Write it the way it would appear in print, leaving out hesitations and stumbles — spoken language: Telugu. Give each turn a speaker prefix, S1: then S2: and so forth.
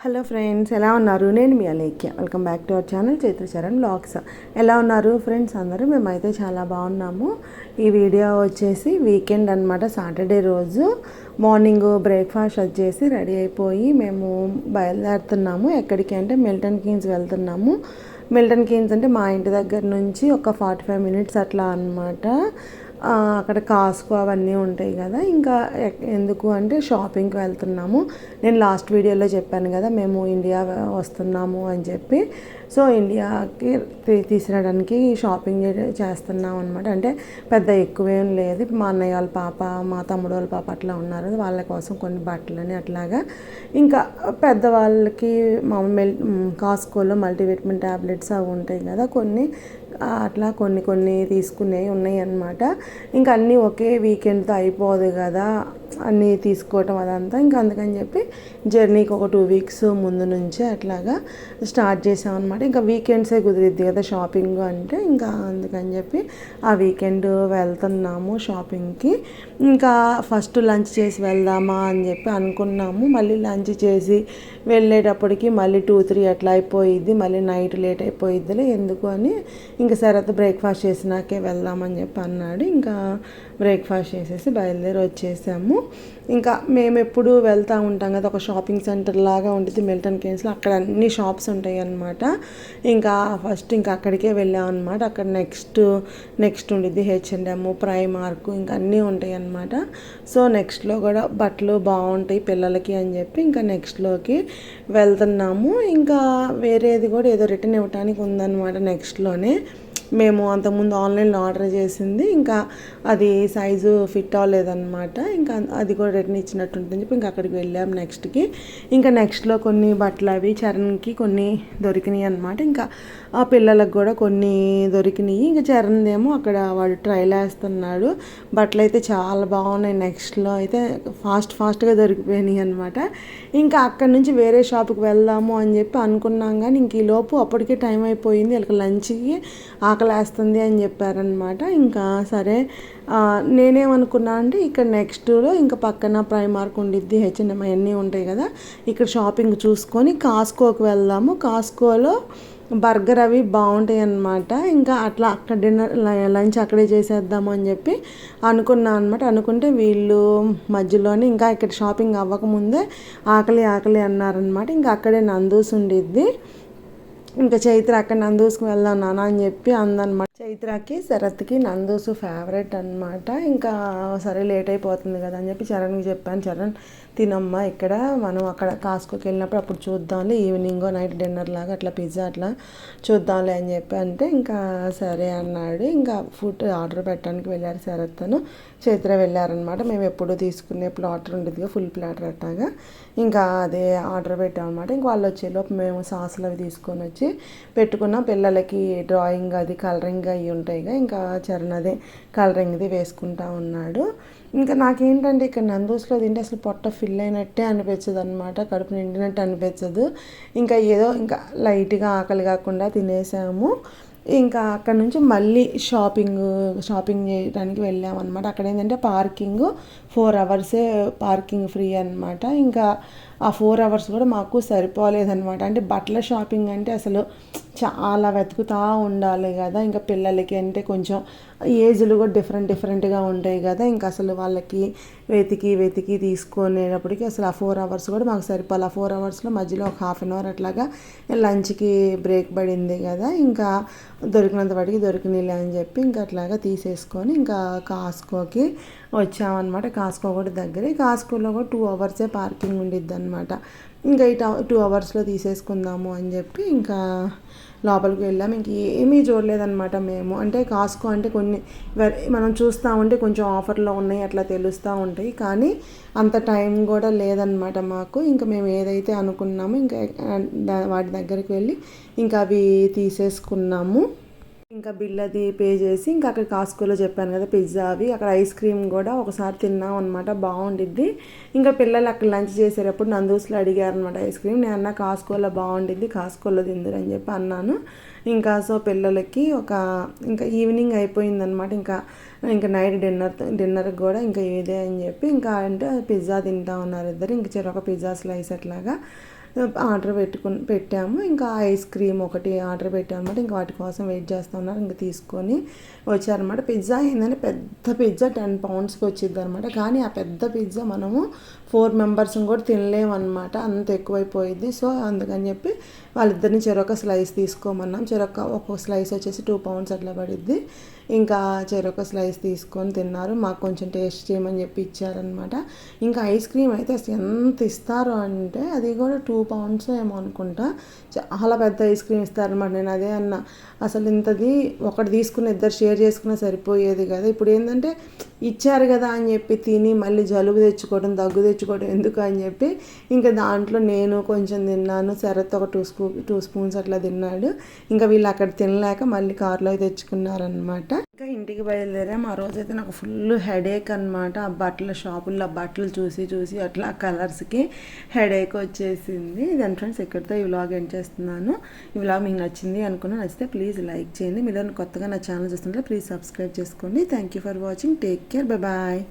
S1: హలో ఫ్రెండ్స్, ఎలా ఉన్నారు? నేను మీ Alekhya. Welcome back to our channel Chaitra Charan vlogs. ఎలా ఉన్నారు ఫ్రెండ్స్ అందరూ? మేమైతే చాలా బాగున్నాము. ఈ వీడియో వచ్చేసి వీకెండ్ అనమాట. సాటర్డే రోజు మార్నింగ్ బ్రేక్ఫాస్ట్ వచ్చేసి రెడీ అయిపోయి మేము బయలుదేరుతున్నాము. ఎక్కడికి అంటే మిల్టన్ కీన్స్ వెళ్తున్నాము. మిల్టన్ కీన్స్ అంటే మా ఇంటి దగ్గర నుంచి ఒక 45 మినిట్స్ అట్లా అనమాట. అక్కడ కాస్కో అవన్నీ ఉంటాయి కదా. ఇంకా ఎందుకు అంటే షాపింగ్కి వెళ్తున్నాము. నేను లాస్ట్ వీడియోలో చెప్పాను కదా మేము ఇండియా వస్తున్నాము అని చెప్పి. సో ఇండియాకి తీసుకురావడానికి షాపింగ్ చేస్తున్నాం అనమాట. అంటే పెద్ద ఎక్కువేం లేదు. మా అన్నయ్య వాళ్ళ పాప, మా తమ్ముడు వాళ్ళ పాప అట్లా ఉన్నారు. వాళ్ళ కోసం కొన్ని బట్టలని అట్లాగా. ఇంకా పెద్దవాళ్ళకి మామూలు కాస్కోలో మల్టీవిటమిన్ ట్యాబ్లెట్స్ అవి ఉంటాయి కదా, కొన్ని అట్లా కొన్ని తీసుకునేవి ఉన్నాయి అన్నమాట. ఇంకా అన్నీ ఒకే వీకెండ్తో అయిపోదు కదా అన్నీ తీసుకోవటం అదంతా. ఇంకా అందుకని చెప్పి జర్నీకి ఒక 2 వీక్స్ ముందు నుంచే అట్లాగా స్టార్ట్ చేసామన్నమాట. ఇంకా వీకెండ్సే కుదిరిద్ది కదా షాపింగ్ అంటే, ఇంకా అందుకని చెప్పి ఆ వీకెండ్ వెళ్తున్నాము షాపింగ్కి. ఇంకా ఫస్ట్ లంచ్ చేసి వెళ్దామా అని చెప్పి అనుకున్నాము. మళ్ళీ లంచ్ చేసి వెళ్ళేటప్పటికి మళ్ళీ 2-3 అట్లా అయిపోయిద్ది. మళ్ళీ నైట్ లేట్ అయిపోయిద్దిలే ఎందుకు అని ఇంకా సరే బ్రేక్ఫాస్ట్ చేసినాకే వెళ్దామని చెప్పి అన్నాడు. ఇంకా బ్రేక్ఫాస్ట్ చేసేసి బయలుదేరి వచ్చేసాము. ఇంకా మేము ఎప్పుడు వెళ్తూ ఉంటాం కదా, ఒక షాపింగ్ సెంటర్ లాగా ఉంటుంది మిల్టన్ కీన్స్లో. అక్కడ అన్ని షాప్స్ ఉంటాయి అన్నమాట. ఇంకా ఫస్ట్ ఇంకా అక్కడికే వెళ్ళాం అనమాట. అక్కడ నెక్స్ట్ ఉండిద్ది H&M, ప్రైమార్క్, ఇంకా అన్నీ ఉంటాయి అన్నమాట. సో నెక్స్ట్లో కూడా బట్టలు బాగుంటాయి పిల్లలకి అని చెప్పి ఇంకా నెక్స్ట్లోకి వెళ్తున్నాము. ఇంకా వేరేది కూడా ఏదో రిటర్న్ ఇవ్వడానికి ఉందన్నమాట నెక్స్ట్లోనే. మేము అంతకుముందు ఆన్లైన్లో ఆర్డర్ చేసింది, ఇంకా అది సైజు ఫిట్ అవ్వలేదన్నమాట. ఇంకా అది కూడా రిటర్న్ ఇచ్చినట్టు ఉంటుందని చెప్పి ఇంకా అక్కడికి వెళ్ళాం నెక్స్ట్కి. ఇంకా నెక్స్ట్లో కొన్ని బట్టలు అవి చరణ్కి కొన్ని దొరికినాయి అనమాట. ఇంకా ఆ పిల్లలకు కూడా కొన్ని దొరికినాయి. ఇంకా చరణ్ ఏమో అక్కడ వాడు ట్రైల్ వేస్తున్నాడు. బట్టలు అయితే చాలా బాగున్నాయి. నెక్స్ట్లో అయితే ఫాస్ట్గా దొరికిపోయినాయి అనమాట. ఇంకా అక్కడి నుంచి వేరే షాప్కి వెళ్దాము అని చెప్పి అనుకున్నాం, కానీ ఇంక ఈ లోపు అప్పటికే టైం అయిపోయింది. వీళ్ళకి లంచ్కి ఆకలేస్తుంది అని చెప్పారనమాట. ఇంకా సరే నేనేమనుకున్నా అంటే ఇక్కడ నెక్స్ట్లో ఇంకా పక్కన ప్రైమార్క్ ఉండిద్ది, H&M అవన్నీ ఉంటాయి కదా, ఇక్కడ షాపింగ్ చూసుకొని కాస్కోకి వెళ్దాము. కాస్కోలో బర్గర్ అవి బాగుంటాయి అన్నమాట. ఇంకా అట్లా అక్కడ లంచ్ అక్కడే చేసేద్దాము అని చెప్పి అనుకున్నాను అనమాట. అనుకుంటే వీళ్ళు మధ్యలోనే ఇంకా ఇక్కడ షాపింగ్ అవ్వకముందే ఆకలి అన్నారనమాట. ఇంకా అక్కడే నందూస్ ఉండిద్ది. ఇంకా చైత్ర అక్కడ నందూస్కి వెళ్దాం నాన్న అని చెప్పి అందనమాట. చైత్రకి శరత్కి నందూసు ఫేవరెట్ అనమాట. ఇంకా సరే లేట్ అయిపోతుంది కదా అని చెప్పి చరణ్కి చెప్పాను, చరణ్ తినమ్మా ఇక్కడ, మనం అక్కడ కాస్కోకి వెళ్ళినప్పుడు అప్పుడు చూద్దాంలే, ఈవినింగ్ నైట్ డిన్నర్ లాగా అట్లా పిజ్జా అట్లా చూద్దాంలే అని చెప్పి అంటే ఇంకా సరే అన్నాడు. ఇంకా ఫుడ్ ఆర్డర్ పెట్టడానికి వెళ్ళారు శరత్ను, చైత్ర వెళ్ళారనమాట. మేము ఎప్పుడు తీసుకునే ప్లాటర్ ఉండేదిగా, ఫుల్ ప్లాటర్ అట్టాగా. ఇంకా అదే ఆర్డర్ పెట్టామన్నమాట. ఇంక వాళ్ళు వచ్చేలోపు మేము సాసులు అవి తీసుకొని వచ్చి పెట్టుకున్నాం. పిల్లలకి డ్రాయింగ్ అది కలరింగ్ అవి ఉంటాయిగా, ఇంకా చరణ్ అదే కలరింగ్ది వేసుకుంటా ఉన్నాడు. ఇంకా నాకేంటంటే ఇక్కడ నందూస్లో తింటే అసలు పొట్ట ఫిల్ అయినట్టే అనిపించదు అనమాట, కడుపు నిండినట్టు అనిపించదు. ఇంకా ఏదో ఇంకా లైట్గా ఆకలి కాకుండా తినేసాము. ఇంకా అక్కడ నుంచి మళ్ళీ షాపింగ్ చేయడానికి వెళ్ళామన్నమాట. అక్కడ ఏంటంటే పార్కింగ్ 4 అవర్సే పార్కింగ్ ఫ్రీ అనమాట. ఇంకా ఆ 4 అవర్స్ కూడా మాకు సరిపోలేదన్నమాట. అంటే బట్టల షాపింగ్ అంటే అసలు చాలా వెతుకుతూ ఉండాలి కదా. ఇంకా పిల్లలకి అంటే కొంచెం ఏజ్లు కూడా డిఫరెంట్గా ఉంటాయి కదా. ఇంకా అసలు వాళ్ళకి వెతికి తీసుకునేటప్పటికి అసలు ఆ 4 అవర్స్ కూడా మాకు సరిపోవాలి. ఆ 4 అవర్స్లో మధ్యలో ఒక ½ అవర్ అట్లాగా లంచ్కి బ్రేక్ పడింది కదా. ఇంకా దొరికినంత వాటికి దొరికినాయిలే అని చెప్పి ఇంకా అట్లాగా తీసేసుకొని ఇంకా కాస్కోకి వచ్చామన్నమాట. కాస్కో కూడా దగ్గరే. కాస్కోలో కూడా 2 అవర్సే పార్కింగ్ ఉండిద్ది అనమాట. ఇంకా ఈ 2 అవర్స్లో తీసేసుకుందాము అని చెప్పి ఇంకా లోపలికి వెళ్ళాము. ఇంక ఏమీ చూడలేదన్నమాట మేము. అంటే కాస్కో అంటే కొన్ని మనం చూస్తూ ఉంటే కొంచెం ఆఫర్లో ఉన్నాయి అట్లా తెలుస్తూ ఉంటాయి, కానీ అంత టైం కూడా లేదనమాట మాకు. ఇంకా మేము ఏదైతే అనుకున్నామో ఇంకా వాటి దగ్గరికి వెళ్ళి ఇంకా అవి తీసేసుకున్నాము. ఇంకా బిల్ అది పే చేసి ఇంకా అక్కడ కాస్కోలో చెప్పాను కదా పిజ్జా అవి, అక్కడ ఐస్ క్రీమ్ కూడా ఒకసారి తిన్నాం అనమాట, బాగుండిద్ది. ఇంకా పిల్లలు అక్కడ లంచ్ చేసేటప్పుడు నందూస్లో అడిగారనమాట ఐస్ క్రీమ్. నేను అన్న కాస్కోలో బాగుండిద్ది, కాస్కోలో తిందురు అని చెప్పి అన్నాను. ఇంకా సో పిల్లలకి ఇంకా ఈవినింగ్ అయిపోయిందనమాట. ఇంకా నైట్ డిన్నర్కి కూడా ఇంకా ఇదే అని చెప్పి ఇంకా అంటే పిజ్జా తింటా ఉన్నారు ఇద్దరు. ఇంక చెరొక పిజ్జా స్లైస్ అట్లాగా ఆర్డర్ పెట్టాము. ఇంకా ఐస్ క్రీమ్ ఒకటి ఆర్డర్ పెట్టాము అనమాట. ఇంకా వాటి కోసం వెయిట్ చేస్తూ ఉన్నారు. ఇంకా తీసుకొని వచ్చారనమాట. పిజ్జా ఏంటంటే పెద్ద పిజ్జా 10 poundsకి వచ్చింది అనమాట. కానీ ఆ పెద్ద పిజ్జా మనము 4 members కూడా తినలేమన్నమాట, అంత ఎక్కువైపోయింది. సో అందుకని చెప్పి వాళ్ళిద్దరిని చెరొక స్లైస్ తీసుకోమన్నాం. ఒక్కొక్క స్లైస్ వచ్చేసి 2 pounds అట్లా పడిద్ది. ఇంకా చెరొక స్లైస్ తీసుకొని తిన్నారు. మాకు కొంచెం టేస్ట్ చేయమని చెప్పి ఇచ్చారనమాట. ఇంకా ఐస్ క్రీమ్ అయితే అసలు ఎంత ఇస్తారు అంటే అది కూడా 2 pounds ఏమో అనుకుంటా, చాలా పెద్ద ఐస్ క్రీమ్ ఇస్తారనమాట. నేను అదే అన్నా, అసలు ఇంతది ఒకటి తీసుకుని ఇద్దరు షేర్ చేసుకున్నా సరిపోయేది కదా. ఇప్పుడు ఏంటంటే ఇచ్చారు కదా అని చెప్పి తిని మళ్ళీ జలుబు తెచ్చుకోవడం, దగ్గు తెచ్చుకోవడం ఎందుకు అని చెప్పి ఇంకా దాంట్లో నేను కొంచెం తిన్నాను. శరత్ ఒక 2 spoons అట్లా తిన్నాడు. ఇంకా వీళ్ళు అక్కడ తినలేక మళ్ళీ కారులో తెచ్చుకున్నారనమాట. ఇంకా ఇంటికి బయలుదేరాం. ఆ రోజైతే నాకు ఫుల్ హెడేక్ అనమాట. ఆ షాపుల్లో బట్టలు చూసి అట్లా కలర్స్కి హెడేక్ వచ్చేసింది. దాని ఫ్రెండ్స్ ఇక్కడితో ఈ వ్లాగ్ ఎండ్ చేస్తున్నాను. ఈ వ్లాగ్ మీకు నచ్చింది అనుకున్నా, నచ్చితే ప్లీజ్ లైక్ చేయండి. మీరు కొత్తగా నా ఛానల్ చూస్తుంటే ప్లీజ్ సబ్స్క్రైబ్ చేసుకోండి. Thank you for watching. Take care. Bye.